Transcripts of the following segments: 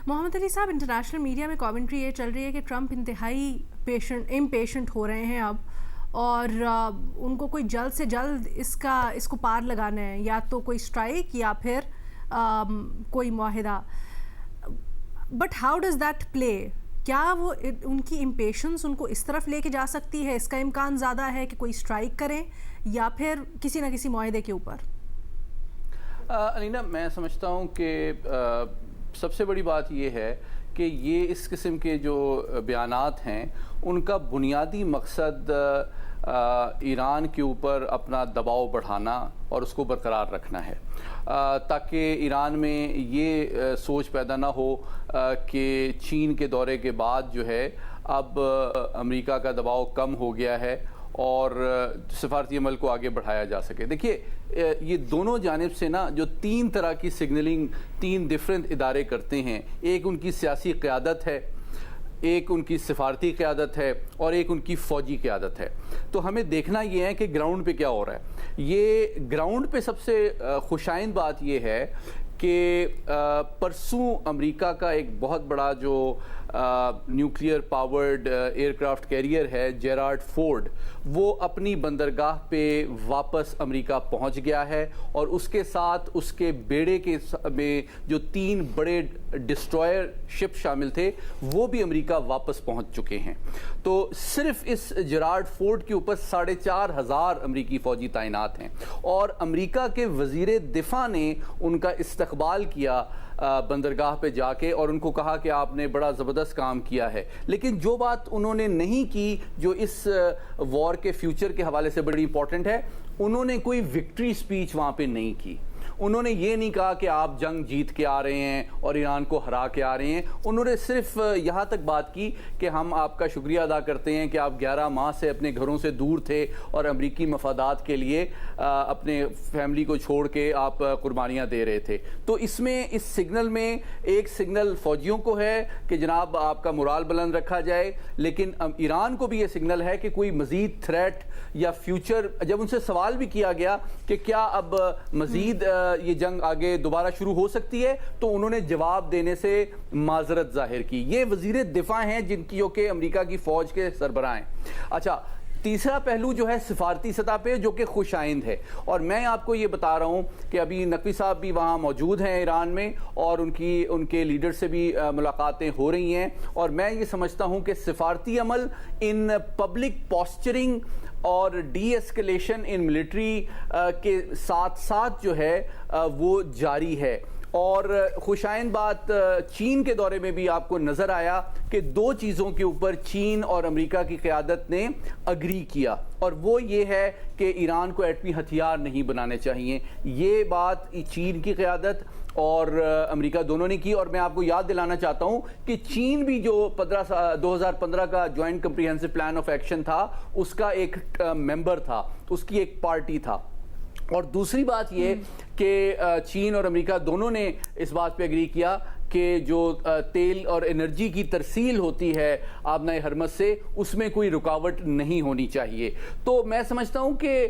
محمد علی صاحب، international media میں commentary یہ چل رہی ہے کہ ٹرمپ انتہائی امپیشنٹ ہو رہے ہیں اب، اور ان کو کوئی جلد سے جلد اس کو پار لگانا ہے، یا تو کوئی اسٹرائک یا پھر کوئی معاہدہ. But how does that play? کیا وہ ان کی امپیشنس ان کو اس طرف لے کے جا سکتی ہے؟ اس کا امکان زیادہ ہے کہ کوئی اسٹرائک کریں یا پھر کسی نہ کسی معاہدے کے اوپر؟ علینا، میں سمجھتا ہوں کہ سب سے بڑی بات یہ ہے کہ یہ اس قسم کے جو بیانات ہیں ان کا بنیادی مقصد ایران کے اوپر اپنا دباؤ بڑھانا اور اس کو برقرار رکھنا ہے، تاکہ ایران میں یہ سوچ پیدا نہ ہو کہ چین کے دورے کے بعد جو ہے اب امریکہ کا دباؤ کم ہو گیا ہے اور سفارتی عمل کو آگے بڑھایا جا سکے. دیکھیے، یہ دونوں جانب سے نا جو تین طرح کی سگنلنگ تین ڈیفرنٹ ادارے کرتے ہیں، ایک ان کی سیاسی قیادت ہے، ایک ان کی سفارتی قیادت ہے، اور ایک ان کی فوجی قیادت ہے. تو ہمیں دیکھنا یہ ہے کہ گراؤنڈ پہ کیا ہو رہا ہے. یہ گراؤنڈ پہ سب سے خوشائند بات یہ ہے کہ پرسوں امریکہ کا ایک بہت بڑا جو nuclear powered aircraft carrier ہے جیرارڈ فورڈ، وہ اپنی بندرگاہ پہ واپس امریکہ پہنچ گیا ہے، اور اس کے ساتھ اس کے بیڑے کے میں جو 3 بڑے ڈسٹرائر شپ شامل تھے وہ بھی امریکہ واپس پہنچ چکے ہیں. تو صرف اس جیرارڈ فورڈ کے اوپر 4,500 امریکی فوجی تعینات ہیں، اور امریکہ کے وزیر دفاع نے ان کا استقبال کیا بندرگاہ پہ جا کے، اور ان کو کہا کہ آپ نے بڑا زبردست کام کیا ہے. لیکن جو بات انہوں نے نہیں کی جو اس وار کے فیوچر کے حوالے سے بڑی امپورٹنٹ ہے، انہوں نے کوئی وکٹری سپیچ وہاں پہ نہیں کی. انہوں نے یہ نہیں کہا کہ آپ جنگ جیت کے آ رہے ہیں اور ایران کو ہرا کے آ رہے ہیں. انہوں نے صرف یہاں تک بات کی کہ ہم آپ کا شکریہ ادا کرتے ہیں کہ آپ 11 ماہ سے اپنے گھروں سے دور تھے اور امریکی مفادات کے لیے اپنے فیملی کو چھوڑ کے آپ قربانیاں دے رہے تھے. تو اس میں اس سگنل میں ایک سگنل فوجیوں کو ہے کہ جناب آپ کا مورال بلند رکھا جائے، لیکن ایران کو بھی یہ سگنل ہے کہ کوئی مزید تھریٹ یا فیوچر. جب ان سے سوال بھی کیا گیا کہ کیا اب مزید یہ جنگ آگے دوبارہ شروع ہو سکتی ہے، تو انہوں نے جواب دینے سے معذرت ظاہر کی. یہ وزیر دفاع ہیں جن کی کہ امریکہ کی فوج کے سربراہ ہیں. اچھا، تیسرا پہلو جو ہے سفارتی سطح پہ جو کہ خوش آئند ہے، اور میں آپ کو یہ بتا رہا ہوں کہ ابھی نقوی صاحب بھی وہاں موجود ہیں ایران میں، اور ان کے لیڈر سے بھی ملاقاتیں ہو رہی ہیں. اور میں یہ سمجھتا ہوں کہ سفارتی عمل ان پبلک پوسچرنگ اور ڈی ایسکلیشن ان ملٹری کے ساتھ ساتھ جو ہے وہ جاری ہے. اور خوشائند بات چین کے دورے میں بھی آپ کو نظر آیا کہ 2 چیزوں کے اوپر چین اور امریکہ کی قیادت نے اگری کیا، اور وہ یہ ہے کہ ایران کو ایٹمی ہتھیار نہیں بنانے چاہیے. یہ بات چین کی قیادت اور امریکہ دونوں نے کی. اور میں آپ کو یاد دلانا چاہتا ہوں کہ چین بھی جو 2015 کا joint comprehensive plan of action تھا اس کا ایک ممبر تھا، اس کی ایک پارٹی تھا. اور دوسری بات یہ کہ چین اور امریکہ دونوں نے اس بات پہ اگری کیا کہ جو تیل اور انرجی کی ترسیل ہوتی ہے آبنائے ہرمز سے، اس میں کوئی رکاوٹ نہیں ہونی چاہیے. تو میں سمجھتا ہوں کہ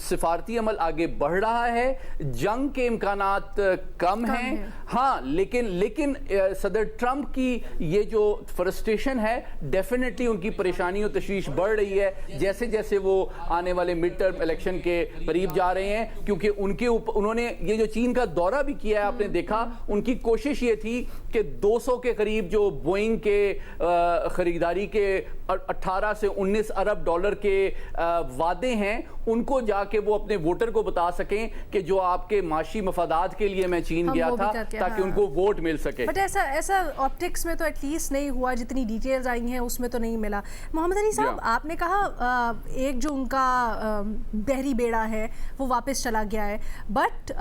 سفارتی عمل آگے بڑھ رہا ہے، جنگ کے امکانات کم ہیں. ہاں، لیکن صدر ٹرمپ کی یہ جو فرسٹریشن ہے ڈیفینیٹلی ان کی پریشانی اور تشویش بڑھ رہی ہے جیسے جیسے وہ آنے والے مڈ ٹرم الیکشن کے قریب جا رہے ہیں. کیونکہ انہوں نے یہ جو چین کا دورہ بھی کیا ہے، آپ نے دیکھا ان کی کوشش یہ تھی کہ 200 کے قریب جو بوئنگ کے خریداری کے 18 سے 19 ارب ڈالر کے وعدے ہیں ان کو جا کے وہ اپنے ووٹر کو بتا سکیں کہ جو آپ کے معاشی مفادات کے لیے میں چین گیا تھا، تاکہ ان کو ووٹ مل سکے. بٹ ایسا آپٹکس میں تو ایٹ لیسٹ نہیں ہوا، جتنی ڈیٹیلز آئی ہیں اس میں تو نہیں ملا. محمد علی صاحب، آپ نے کہا ایک جو ان کا بحری بیڑا ہے وہ واپس چلا گیا ہے، بٹ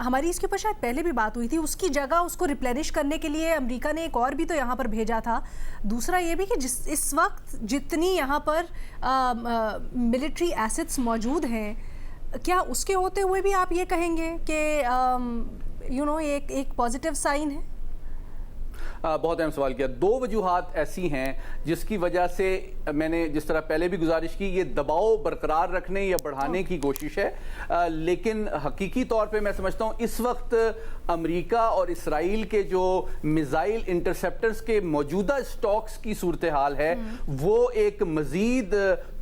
ہماری اس کے اوپر شاید پہلے بھی بات ہوئی تھی، اس کی جگہ اس کو ریپلینش کرنے کے لیے امریکہ نے ایک اور بھی تو یہاں پر بھیجا تھا. دوسرا یہ بھی کہ اس وقت جتنی یہاں پر ملٹری ایسٹس موجود ہیں، کیا اس کے ہوتے ہوئے بھی آپ یہ کہیں گے کہ ایک پازیٹیو سائن ہے؟ بہت اہم سوال کیا. 2 وجوہات ایسی ہیں جس کی وجہ سے میں نے جس طرح پہلے بھی گزارش کی یہ دباؤ برقرار رکھنے یا بڑھانے کی کوشش ہے, لیکن حقیقی طور پہ میں سمجھتا ہوں اس وقت امریکہ اور اسرائیل کے جو میزائل انٹرسیپٹرز کے موجودہ سٹاکس کی صورتحال ہے وہ ایک مزید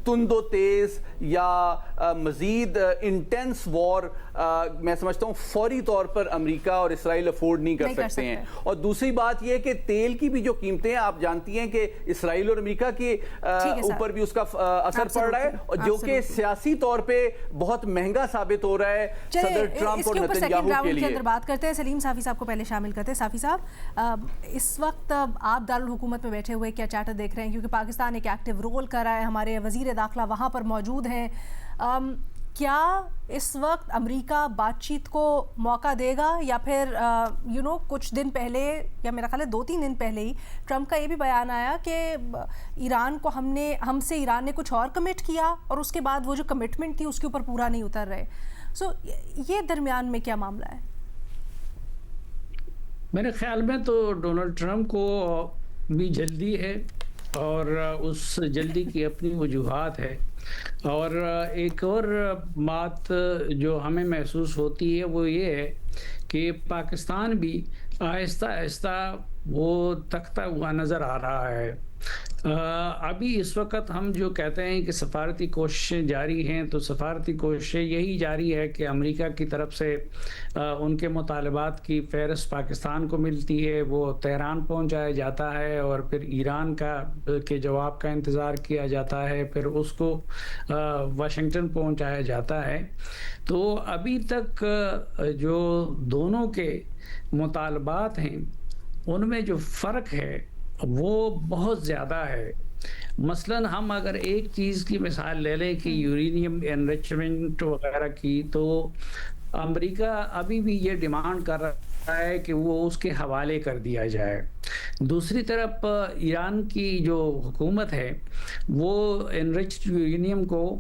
تند و تیز یا مزید انٹینس وار میں سمجھتا ہوں فوری طور پر امریکہ اور اسرائیل افورڈ نہیں کر سکتے ہیں. اور دوسری بات یہ کہ تیل کی بھی جو قیمتیں ہیں آپ جانتی ہیں کہ اسرائیل اور امریکہ کے اوپر بھی اس کا اثر پڑ رہا ہے, اور جو کہ سیاسی طور پہ بہت مہنگا ثابت ہو رہا ہے صدر ٹرمپ اور نتنیاہو کے لیے. بات کرتے ہیں سلیم صافی صاحب کو پہلے شامل کرتے ہیں. صافی صاحب, اس وقت آپ دارالحکومت میں بیٹھے ہوئے کیا چارٹر دیکھ رہے ہیں, کیونکہ پاکستان ایک ایکٹیو رول کر رہا ہے, ہمارے وزیر داخلہ وہاں پر موجود ہیں, کیا اس وقت امریکہ بات چیت کو موقع دے گا یا پھر کچھ دن پہلے یا میرا خیال ہے 2-3 دن پہلے ہی ٹرمپ کا یہ بھی بیان آیا کہ ایران کو ہم سے ایران نے کچھ اور کمٹ کیا اور اس کے بعد وہ جو کمٹمنٹ تھی اس کے اوپر پورا نہیں اتر رہے. سو یہ درمیان میں کیا معاملہ ہے؟ میرے خیال میں تو ڈونلڈ ٹرمپ کو بھی جلدی ہے اور اس جلدی کی اپنی وجوہات ہے, اور ایک اور بات جو ہمیں محسوس ہوتی ہے وہ یہ ہے کہ پاکستان بھی آہستہ آہستہ وہ تکتا ہوا نظر آ رہا ہے. ابھی اس وقت ہم جو کہتے ہیں کہ سفارتی کوششیں جاری ہیں, تو سفارتی کوششیں یہی جاری ہے کہ امریکہ کی طرف سے ان کے مطالبات کی فہرست پاکستان کو ملتی ہے, وہ تہران پہنچایا جاتا ہے اور پھر ایران کے جواب کا انتظار کیا جاتا ہے, پھر اس کو واشنگٹن پہنچایا جاتا ہے. تو ابھی تک جو دونوں کے مطالبات ہیں ان میں جو فرق ہے وہ بہت زیادہ ہے. مثلاً ہم اگر ایک چیز کی مثال لے لیں کہ یورینیم انریچمنٹ وغیرہ کی, تو امریکہ ابھی بھی یہ ڈیمانڈ کر رہا ہے کہ وہ اس کے حوالے کر دیا جائے. دوسری طرف ایران کی جو حکومت ہے وہ انریچڈ یورینیم کو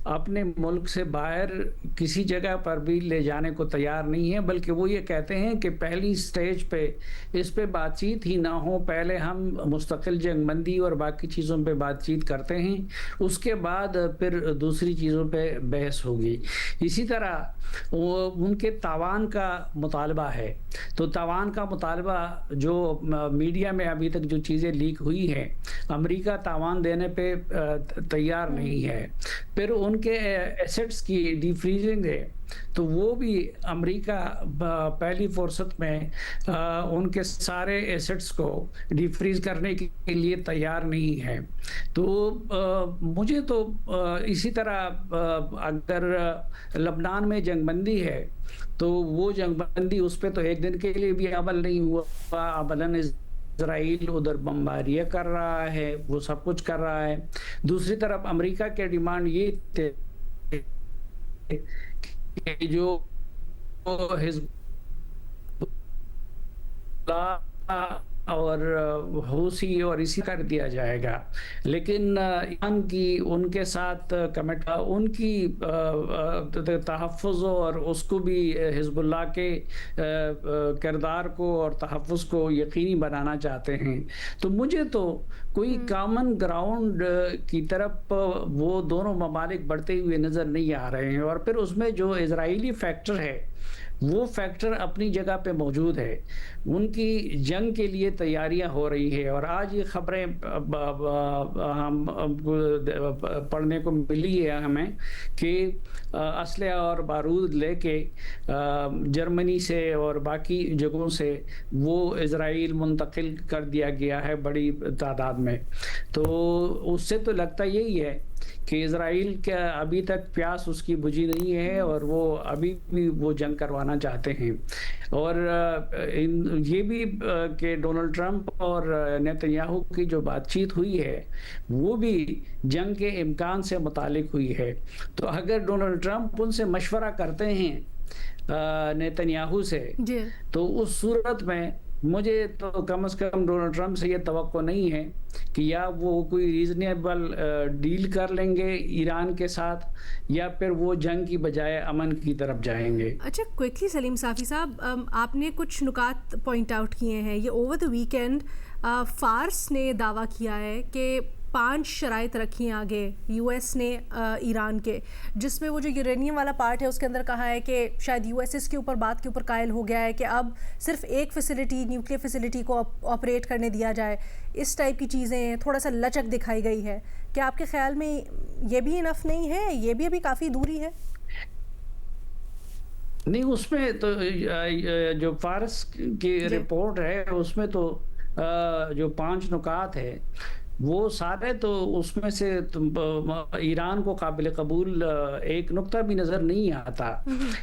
اپنے ملک سے باہر کسی جگہ پر بھی لے جانے کو تیار نہیں ہے, بلکہ وہ یہ کہتے ہیں کہ پہلی سٹیج پہ اس پہ بات چیت ہی نہ ہو, پہلے ہم مستقل جنگ بندی اور باقی چیزوں پہ بات چیت کرتے ہیں, اس کے بعد پھر دوسری چیزوں پہ بحث ہوگی. اسی طرح وہ ان کے تاوان کا مطالبہ ہے, تو تاوان کا مطالبہ جو میڈیا میں ابھی تک جو چیزیں لیک ہوئی ہیں, امریکہ تاوان دینے پہ تیار نہیں ہے. پھر ان کے ایسٹس کی ڈی فریزنگ ہے, تو وہ بھی امریکہ پہلی فرصت میں ان کے سارے ایسٹس کو ڈی فریز کرنے کے لیے تیار نہیں ہے. تو مجھے تو اسی طرح اگر لبنان میں جنگ بندی ہے تو وہ جنگ بندی اس پہ تو ایک دن کے لیے بھی عمل نہیں ہوا. عملاً اسرائیل ادھر بمباریاں کر رہا ہے, وہ سب کچھ کر رہا ہے. دوسری طرف امریکہ کے ڈیمانڈ یہ تھے کہ جو حزب اللہ اور حوثی اور اسی کر دیا جائے گا, لیکن ایران کی ان کے ساتھ کمٹ ان کی تحفظ اور اس کو بھی حزب اللہ کے کردار کو اور تحفظ کو یقینی بنانا چاہتے ہیں. تو مجھے تو کوئی کامن گراؤنڈ کی طرف وہ دونوں ممالک بڑھتے ہوئے نظر نہیں آ رہے ہیں. اور پھر اس میں جو اسرائیلی فیکٹر ہے وہ فیکٹر اپنی جگہ پہ موجود ہے, ان کی جنگ کے لیے تیاریاں ہو رہی ہے. اور آج یہ خبریں ہم پڑھنے کو ملی ہے ہمیں کہ اسلحہ اور بارود لے کے جرمنی سے اور باقی جگہوں سے وہ اسرائیل منتقل کر دیا گیا ہے بڑی تعداد میں. تو اس سے تو لگتا یہی ہے کہ اسرائیل کا ابھی تک پیاس اس کی بجھی نہیں ہے اور وہ ابھی بھی وہ جنگ کروانا چاہتے ہیں. اور یہ بھی کہ ڈونلڈ ٹرمپ اور نیتنیاہو کی جو بات چیت ہوئی ہے وہ بھی جنگ کے امکان سے متعلق ہوئی ہے. تو اگر ڈونلڈ ٹرمپ ان سے مشورہ کرتے ہیں نیتنیاہو سے, تو اس صورت میں مجھے تو کم از کم ڈونلڈ ٹرمپ سے یہ توقع نہیں ہے کہ یا وہ کوئی ریزنیبل ڈیل کر لیں گے ایران کے ساتھ، یا پھر وہ جنگ کی بجائے امن کی طرف جائیں گے۔ اچھا کوئکلی سلیم صافی صاحب، آپ نے کچھ نکات پوائنٹ آؤٹ کیے ہیں۔ یہ اوور دا ویکینڈ فارس نے دعویٰ کیا ہے کہ 5 شرائط رکھی ہیں آگے یو ایس نے ایران کے، جس میں وہ جو یورینیم والا پارٹ ہے اس کے اندر کہا ہے کہ شاید یو ایس اس کے اوپر بات کے اوپر قائل ہو گیا ہے کہ اب صرف ایک فیسلٹی، نیوکلیئر فیسلٹی کو آپریٹ کرنے دیا جائے، اس ٹائپ کی چیزیں تھوڑا سا لچک دکھائی گئی ہے۔ کیا آپ کے خیال میں یہ بھی انف نہیں ہے؟ یہ بھی ابھی کافی دوری ہے؟ نہیں، اس میں تو جو فارس کی رپورٹ ہے اس میں تو جو 5 نکات ہے وہ سارے تو اس میں سے ایران کو قابل قبول ایک نقطہ بھی نظر نہیں آتا،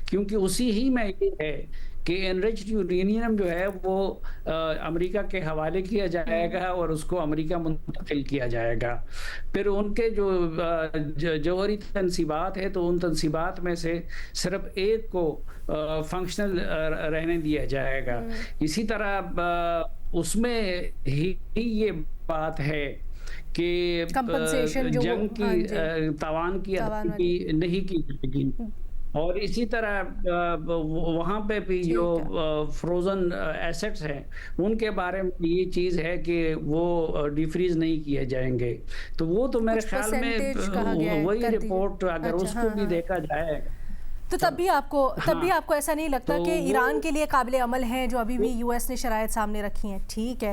کیونکہ اسی ہی میں یہ ہے کہ انریچڈ یورینیم جو ہے وہ امریکہ کے حوالے کیا جائے گا اور اس کو امریکہ منتقل کیا جائے گا۔ پھر ان کے جو جوہری تنصیبات ہے تو ان تنصیبات میں سے صرف ایک کو فنکشنل رہنے دیا جائے گا۔ اسی طرح اس میں ہی یہ بات ہے کہ جنگ کی تاوان کی ادائیگی نہیں کی جائے گی، اور اسی طرح وہاں پہ بھی جو فروزن ایسٹس ہیں ان کے بارے میں یہ چیز ہے کہ وہ ڈیفریز نہیں کیے جائیں گے۔ تو وہ تو میرے خیال میں وہی رپورٹ اگر اس کو بھی دیکھا جائے تو تب بھی آپ کو ایسا نہیں لگتا کہ ایران کے لیے قابل عمل ہیں جو ابھی بھی یو ایس نے شرائط سامنے رکھی ہیں؟ ٹھیک ہے۔